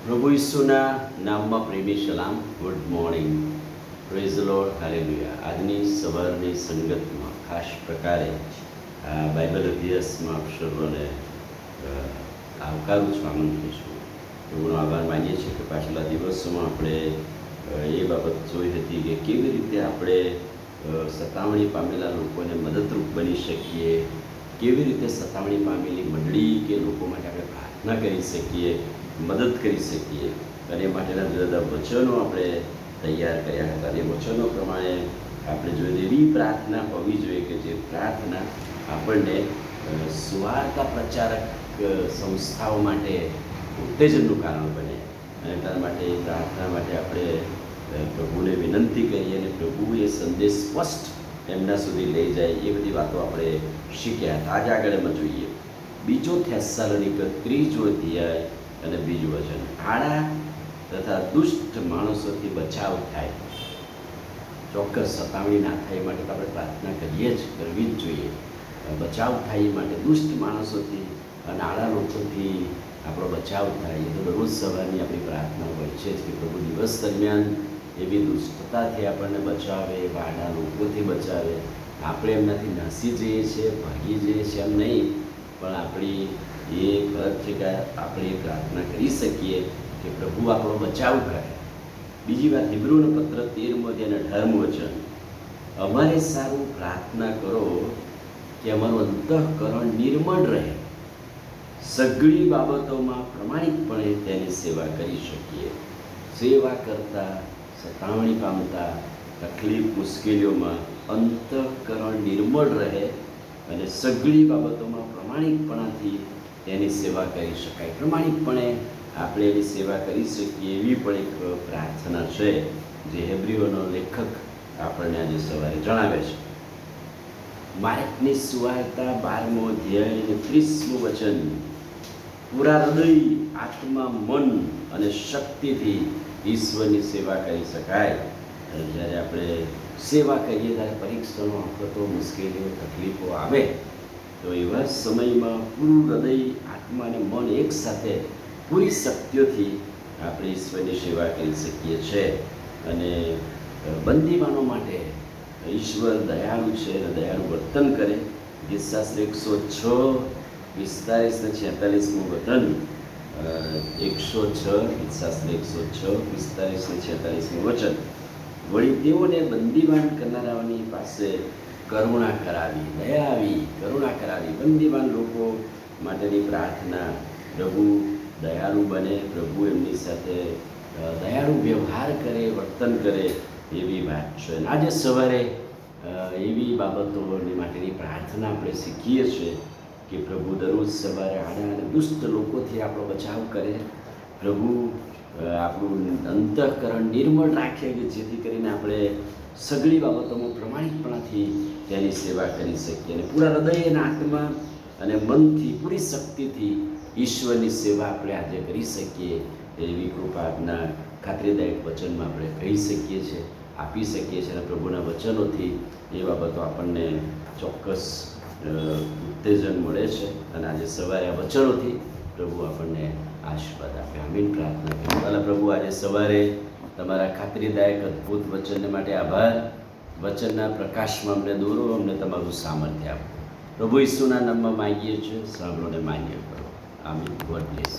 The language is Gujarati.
પ્રભુ ઈસુના નામમાં પ્રેમી સલામ. Good morning, praise the lord, hallelujah. આજની સવારની સંગતમાં ખાસ પ્રકારે બાઇબલ અભ્યાસમાં આપ સર્વને આવકારું છું, આમંત્રું છું. પ્રભુનો આભાર માનીએ છીએ કે પાછલા દિવસોમાં આપણે એ બાબત જોઈ હતી કે કેવી રીતે આપણે સતામણી પામેલા લોકોને મદદરૂપ બની શકીએ, કેવી રીતે સતામણી પામેલી મંડળી કે લોકો માટે આપણે પ્રાર્થના કરી શકીએ, મદદ કરી શકીએ. અને એ માટેના જુદા જુદા વચનો આપણે તૈયાર કર્યા હતા. એ વચનો પ્રમાણે આપણે જોઈએ એવી પ્રાર્થના હોવી જોઈએ કે જે પ્રાર્થના આપણને સુવાર્તા પ્રચારક સંસ્થાઓ માટે ઉત્તેજનનું કારણ બને. અને એટલા માટે એ પ્રાર્થના માટે આપણે પ્રભુને વિનંતી કરીએ અને પ્રભુ એ સંદેશ સ્પષ્ટ એમના સુધી લઈ જાય. એ બધી વાતો આપણે શીખ્યા હતા. આજે આગળ એમાં જોઈએ બીજો થેસ્સાલોનિક 3 અધ્યાય અને 2 વચન. આડા તથા દુષ્ટ માણસોથી બચાવ થાય. ચોક્કસ સતામણી ના થાય એ માટે તો આપણે પ્રાર્થના કરીએ જ, કરવી જ જોઈએ. બચાવ થાય એ માટે દુષ્ટ માણસોથી અને આડા લોકોથી આપણો બચાવ થાય એ તો દરરોજ સવારની આપણી પ્રાર્થના હોય છે જ કે પ્રભુ દિવસ દરમિયાન એવી દુષ્ટતાથી આપણને બચાવે, આડા લોકોથી બચાવે. આપણે એમનાથી નાસી જઈએ છીએ, ભાગી જઈએ છીએ એમ નહીં, પણ આપણી એ ફરજ છે કે આપણે એ પ્રાર્થના કરી શકીએ કે પ્રભુ આપણો બચાવ કરે. બીજી વાત, હિબ્રુનો પત્ર 13 અને 18 વચન. અમારે સારું પ્રાર્થના કરો કે અમારું અંતઃકરણ નિર્મળ રહે, સઘળી બાબતોમાં પ્રમાણિકપણે તેની સેવા કરી શકીએ. સેવા કરતા, સતામણી પામતા, તકલીફ મુશ્કેલીઓમાં અંતઃકરણ નિર્મળ રહે અને સઘળી બાબતોમાં પ્રમાણિકપણાથી તેની સેવા કરી શકાય. પ્રમાણિકપણે આપણે એની સેવા કરી શકીએ એવી પણ એક પ્રાર્થના છે જે હેબ્રીઓનો લેખક આપણને આજે સવારે જણાવે છે. માર્કની સુવાર્તા 12મો અધ્યાય અને 30મું વચન. પૂરા હૃદય, આત્મા, મન અને શક્તિથી ઈશ્વરની સેવા કરી શકાય. અને જ્યારે આપણે સેવા કરીએ ત્યારે પરીક્ષણો, આફતો, મુશ્કેલીઓ, તકલીફો આવે તો એવા સમયમાં પૂરું હૃદય, આત્મા અને મન એકસાથે પૂરી શક્તિઓથી આપણે ઈશ્વરની સેવા કરી શકીએ છીએ. અને બંદીવાનો માટે ઈશ્વર દયાળુ છે અને દયાળુ વર્તન કરે. ગીતશાસ્ત્ર 106, 45 અને 46મું વચન. 106, ગીતશાસ્ત્ર 106, 45 અને 46મું વચન. વળી તેઓને બંદીવાન કરનારાઓની પાસે કરુણા કરાવી, દયા આવી, કરુણા કરાવી. બંદીવાન લોકો માટેની પ્રાર્થના. પ્રભુ દયાળુ બને, પ્રભુ એમની સાથે દયાળુ વ્યવહાર કરે, વર્તન કરે એવી વાત છે. આજે સવારે એવી બાબતોની માટેની પ્રાર્થના આપણે શીખીએ છીએ કે પ્રભુ દરરોજ સવારે આડા અને દુષ્ટ લોકોથી આપણો બચાવ કરે. પ્રભુ આપણું અંતઃકરણ નિર્મળ રાખે કે જેથી કરીને આપણે સઘળી બાબતોમાં પ્રમાણિકપણાથી તેની સેવા કરી શકીએ અને પૂરા હૃદય અને આત્મા અને મનથી, પૂરી શક્તિથી ઈશ્વરની સેવા આપણે આજે કરી શકીએ એવી કૃપાના ખાતરીદાયક વચનમાં આપણે કહી શકીએ છીએ, આપી શકીએ છીએ. અને પ્રભુના વચનોથી એ બાબતો આપણને ચોક્કસ ઉત્તેજન મળે છે. અને આજે સવારે આ વચનોથી પ્રભુ આપણને આશીર્વાદ આપે. આમીન. પ્રાર્થના કરીએ. ભલા પ્રભુ, આજે સવારે તમારા ખાતરીદાયક અદ્ભુત વચન માટે આભાર. વચનના પ્રકાશમાં અમને દોરો, અમને તમારું સામર્થ્ય આપો. પ્રભુ ઈસુના નામમાં માંગીએ છીએ, સાંભળો ને માન્ય કરો. આમીન. God bless.